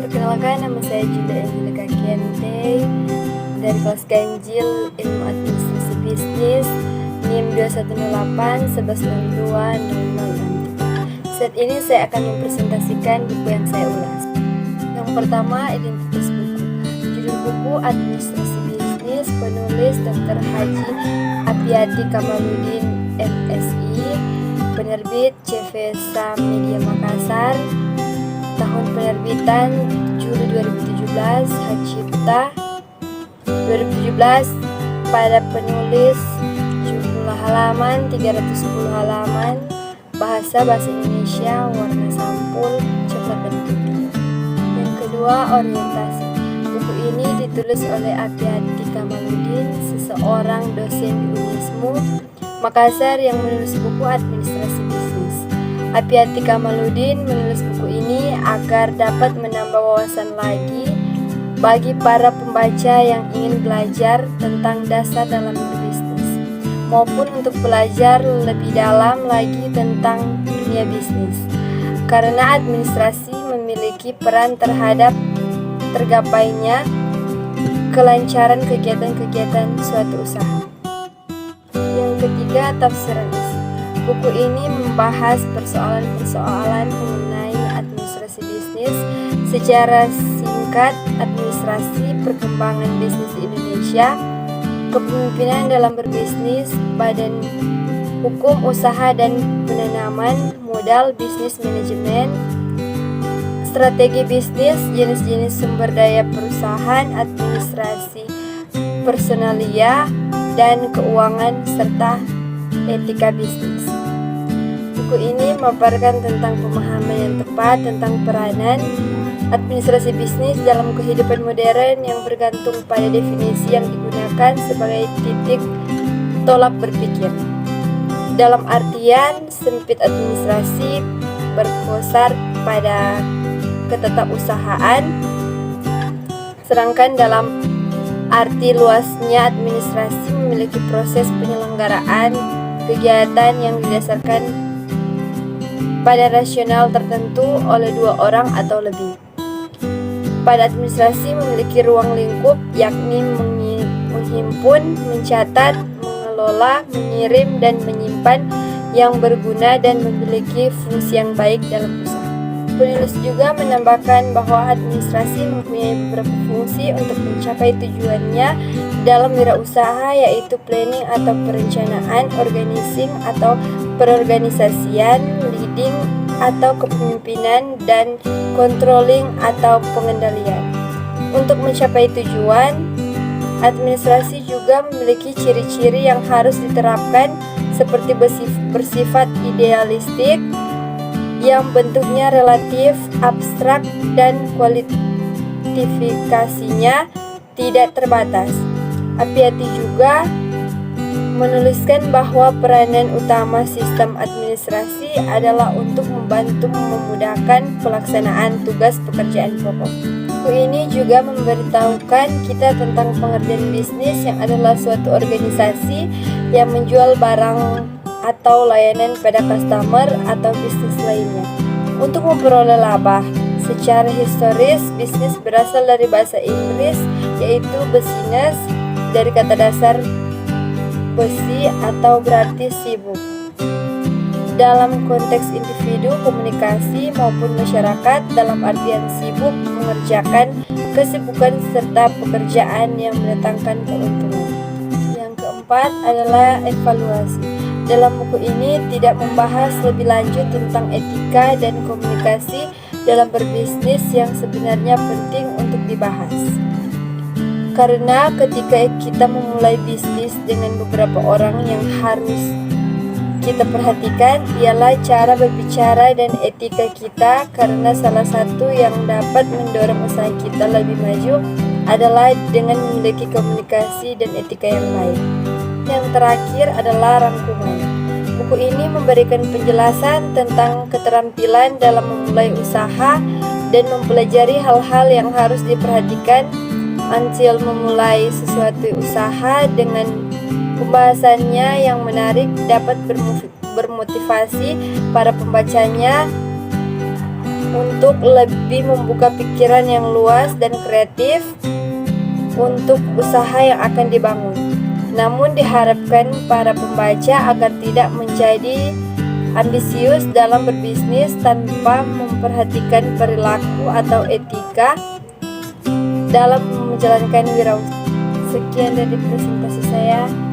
Perkenalkan, nama saya Julia Angelica Kiente dari kelas Ganjil Ilmu Administrasi Bisnis NIM 2108 1162 0063. Saat ini saya akan mempresentasikan buku yang saya ulas. Yang pertama, identitas buku. Judul buku Administrasi Bisnis, penulis Dr. Haji Apiyati Kamaludin MSI, penerbit CVSA Media Makassar. Tahun penerbitan Juli 2017, Hacipta 2017. Pada penulis, jumlah halaman 310 halaman, bahasa Indonesia, warna sampul coklat dan putih. Yang kedua, orientasi. Buku ini ditulis oleh Apiyati Kamaludin, seseorang dosen di Unismu Makassar yang menulis buku Administrasi Bisnis. Apiyati Kamaludin menulis buku ini agar dapat menambah wawasan lagi bagi para pembaca yang ingin belajar tentang dasar dalam berbisnis, maupun untuk belajar lebih dalam lagi tentang dunia bisnis, karena administrasi memiliki peran terhadap tergapainya kelancaran kegiatan-kegiatan suatu usaha. Yang ketiga, tafsiran isi. Buku ini membahas persoalan-persoalan mengenai administrasi bisnis secara singkat, administrasi, perkembangan bisnis di Indonesia, kepemimpinan dalam berbisnis, badan hukum usaha dan penanaman modal, bisnis manajemen, strategi bisnis, jenis-jenis sumber daya perusahaan, administrasi personalia dan keuangan, serta etika bisnis. Buku ini memaparkan tentang pemahaman yang tepat tentang peranan administrasi bisnis dalam kehidupan modern yang bergantung pada definisi yang digunakan sebagai titik tolak berpikir. Dalam artian sempit, administrasi berpusat pada ketetapusahaan, sedangkan dalam arti luasnya administrasi memiliki proses penyelenggaraan kegiatan yang didasarkan pada rasional tertentu oleh dua orang atau lebih. Pada administrasi memiliki ruang lingkup, yakni menghimpun, mencatat, mengelola, mengirim, dan menyimpan yang berguna dan memiliki fungsi yang baik dalam usaha. Penulis juga menambahkan bahwa administrasi mempunyai beberapa fungsi untuk mencapai tujuannya dalam wirausaha, yaitu planning atau perencanaan, organizing atau perorganisasian, leading atau kepemimpinan, dan controlling atau pengendalian. Untuk mencapai tujuan, administrasi juga memiliki ciri-ciri yang harus diterapkan, seperti bersifat idealistik, yang bentuknya relatif, abstrak, dan kuantifikasinya tidak terbatas. Apiyati juga menuliskan bahwa peranan utama sistem administrasi adalah untuk membantu memudahkan pelaksanaan tugas pekerjaan pokok. Buku ini juga memberitahukan kita tentang pengertian bisnis, yang adalah suatu organisasi yang menjual barang atau layanan pada customer atau bisnis lainnya untuk memperoleh laba. Secara historis, bisnis berasal dari bahasa Inggris, yaitu business, dari kata dasar besi atau berarti sibuk. Dalam konteks individu, komunikasi, maupun masyarakat, dalam artian sibuk mengerjakan kesibukan serta pekerjaan yang mendatangkan keuntungan. Yang keempat adalah evaluasi. Dalam buku ini tidak membahas lebih lanjut tentang etika dan komunikasi dalam berbisnis yang sebenarnya penting untuk dibahas. Karena ketika kita memulai bisnis, dengan beberapa orang yang harus kita perhatikan ialah cara berbicara dan etika kita, karena salah satu yang dapat mendorong usaha kita lebih maju adalah dengan memiliki komunikasi dan etika yang baik. Yang terakhir adalah rangkuman. Buku ini memberikan penjelasan tentang keterampilan dalam memulai usaha dan mempelajari hal-hal yang harus diperhatikan Ancil memulai sesuatu usaha. Dengan pembahasannya yang menarik dapat bermotivasi para pembacanya untuk lebih membuka pikiran yang luas dan kreatif untuk usaha yang akan dibangun. Namun diharapkan para pembaca agar tidak menjadi ambisius dalam berbisnis tanpa memperhatikan perilaku atau etika dalam menjalankan wirausaha. Sekian dari presentasi saya.